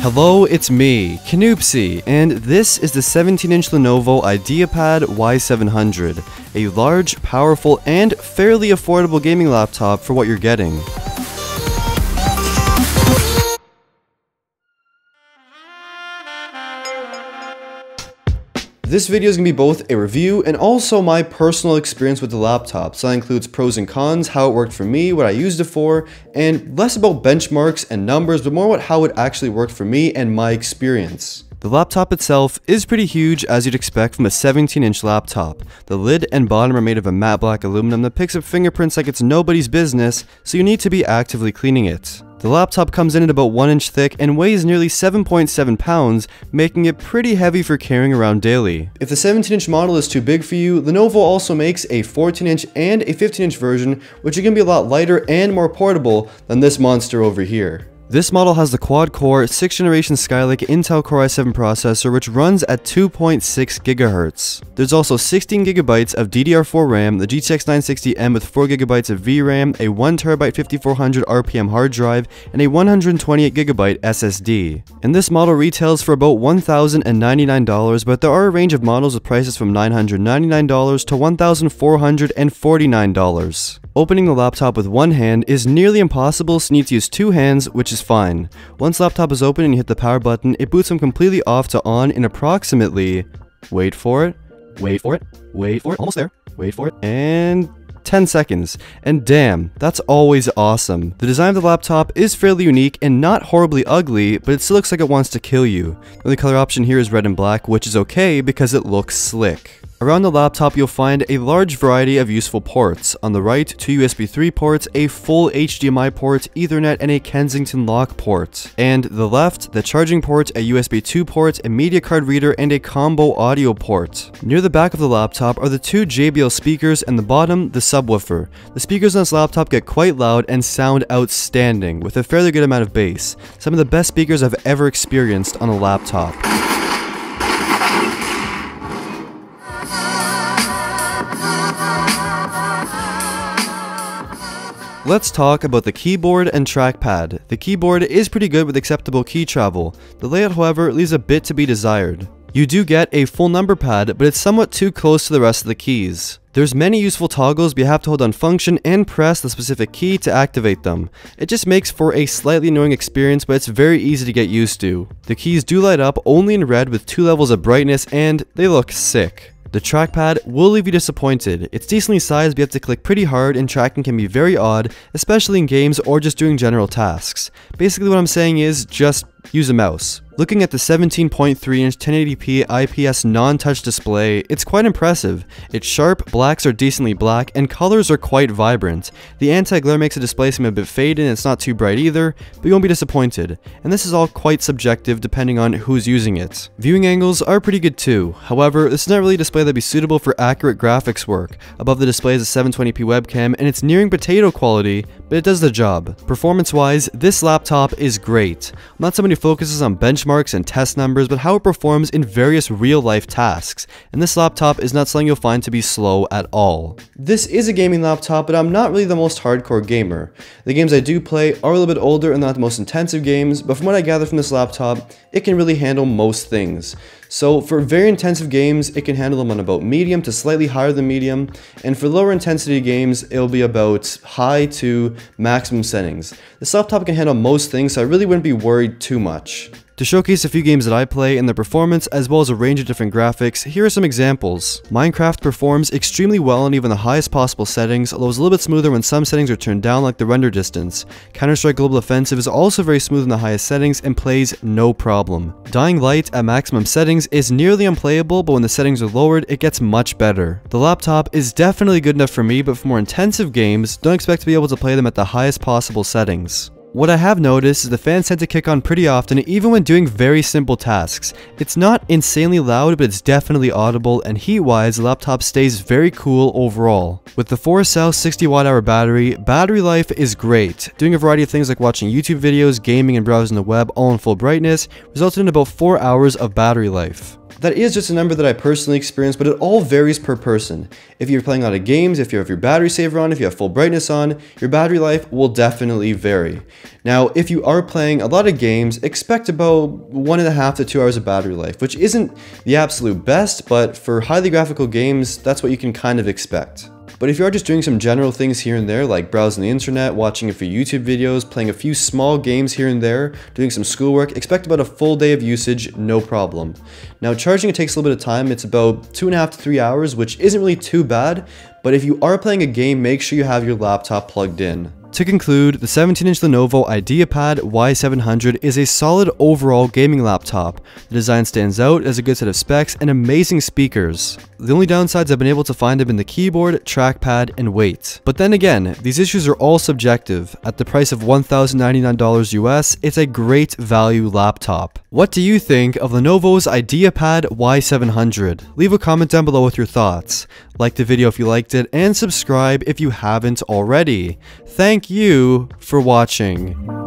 Hello, it's me, Canoopsy, and this is the 17-inch Lenovo Ideapad Y700, a large, powerful, and fairly affordable gaming laptop for what you're getting. This video is going to be both a review and also my personal experience with the laptop, so that includes pros and cons, how it worked for me, what I used it for, and less about benchmarks and numbers, but more about how it actually worked for me and my experience. The laptop itself is pretty huge, as you'd expect from a 17-inch laptop. The lid and bottom are made of a matte black aluminum that picks up fingerprints like it's nobody's business, so you need to be actively cleaning it. The laptop comes in at about 1 inch thick and weighs nearly 7.7 pounds, making it pretty heavy for carrying around daily. If the 17-inch model is too big for you, Lenovo also makes a 14-inch and a 15-inch version, which are going to be a lot lighter and more portable than this monster over here. This model has the quad-core 6th generation Skylake Intel Core i7 processor, which runs at 2.6 GHz. There's also 16 GB of DDR4 RAM, the GTX 960M with 4 GB of VRAM, a 1TB 5400 RPM hard drive, and a 128 GB SSD. And this model retails for about $1,099, but there are a range of models with prices from $999 to $1,449. Opening the laptop with one hand is nearly impossible, so you need to use two hands, which is fine. Once the laptop is open and you hit the power button, it boots them completely off to on in approximately, wait for it, almost there, wait for it, and 10 seconds. And damn, that's always awesome. The design of the laptop is fairly unique and not horribly ugly, but it still looks like it wants to kill you. The only color option here is red and black, which is okay because it looks slick. Around the laptop, you'll find a large variety of useful ports. On the right, 2 USB 3 ports, a full HDMI port, Ethernet, and a Kensington lock port. And the left, the charging port, a USB 2 port, a media card reader, and a combo audio port. Near the back of the laptop are the 2 JBL speakers, and the bottom, the subwoofer. The speakers on this laptop get quite loud and sound outstanding, with a fairly good amount of bass. Some of the best speakers I've ever experienced on a laptop. Let's talk about the keyboard and trackpad. The keyboard is pretty good with acceptable key travel. The layout, however, leaves a bit to be desired. You do get a full number pad, but it's somewhat too close to the rest of the keys. There's many useful toggles, but you have to hold on function and press the specific key to activate them. It just makes for a slightly annoying experience, but it's very easy to get used to. The keys do light up only in red with 2 levels of brightness, and they look sick. The trackpad will leave you disappointed. It's decently sized, but you have to click pretty hard, and tracking can be very odd, especially in games or just doing general tasks. Basically what I'm saying is, just use a mouse. Looking at the 17.3-inch 1080p IPS non-touch display, it's quite impressive. It's sharp, blacks are decently black, and colors are quite vibrant. The anti-glare makes the display seem a bit faded and it's not too bright either, but you won't be disappointed. And this is all quite subjective depending on who's using it. Viewing angles are pretty good too. However, this is not really a display that'd be suitable for accurate graphics work. Above the display is a 720p webcam, and it's nearing potato quality, but it does the job. Performance-wise, this laptop is great. I'm not somebody who focuses on benchmarks and test numbers, but how it performs in various real-life tasks, and this laptop is not something you'll find to be slow at all. This is a gaming laptop, but I'm not really the most hardcore gamer. The games I do play are a little bit older and not the most intensive games, but from what I gather from this laptop, it can really handle most things. So for very intensive games, it can handle them on about medium to slightly higher than medium, and for lower intensity games, it'll be about high to maximum settings. This laptop can handle most things, so I really wouldn't be worried too much. To showcase a few games that I play and their performance, as well as a range of different graphics, here are some examples. Minecraft performs extremely well in even the highest possible settings, although it's a little bit smoother when some settings are turned down, like the render distance. Counter-Strike Global Offensive is also very smooth in the highest settings and plays no problem. Dying Light at maximum settings is nearly unplayable, but when the settings are lowered, it gets much better. The laptop is definitely good enough for me, but for more intensive games, don't expect to be able to play them at the highest possible settings. What I have noticed is the fans tend to kick on pretty often, even when doing very simple tasks. It's not insanely loud, but it's definitely audible, and heat-wise, the laptop stays very cool overall. With the 4cell 60Wh battery life is great. Doing a variety of things like watching YouTube videos, gaming, and browsing the web all in full brightness resulted in about 4 hours of battery life. That is just a number that I personally experienced, but it all varies per person. If you're playing a lot of games, if you have your battery saver on, if you have full brightness on, your battery life will definitely vary. Now, if you are playing a lot of games, expect about 1.5 to 2 hours of battery life, which isn't the absolute best, but for highly graphical games, that's what you can kind of expect. But if you are just doing some general things here and there, like browsing the internet, watching a few YouTube videos, playing a few small games here and there, doing some schoolwork, expect about a full day of usage, no problem. Now, charging it takes a little bit of time. It's about 2.5 to 3 hours, which isn't really too bad. But if you are playing a game, make sure you have your laptop plugged in. To conclude, the 17-inch Lenovo Ideapad Y700 is a solid overall gaming laptop. The design stands out as a good set of specs and amazing speakers. The only downsides I've been able to find have been the keyboard, trackpad, and weight. But then again, these issues are all subjective. At the price of $1,099 US, it's a great value laptop. What do you think of Lenovo's Ideapad Y700? Leave a comment down below with your thoughts. Like the video if you liked it, and subscribe if you haven't already. Thank you for watching.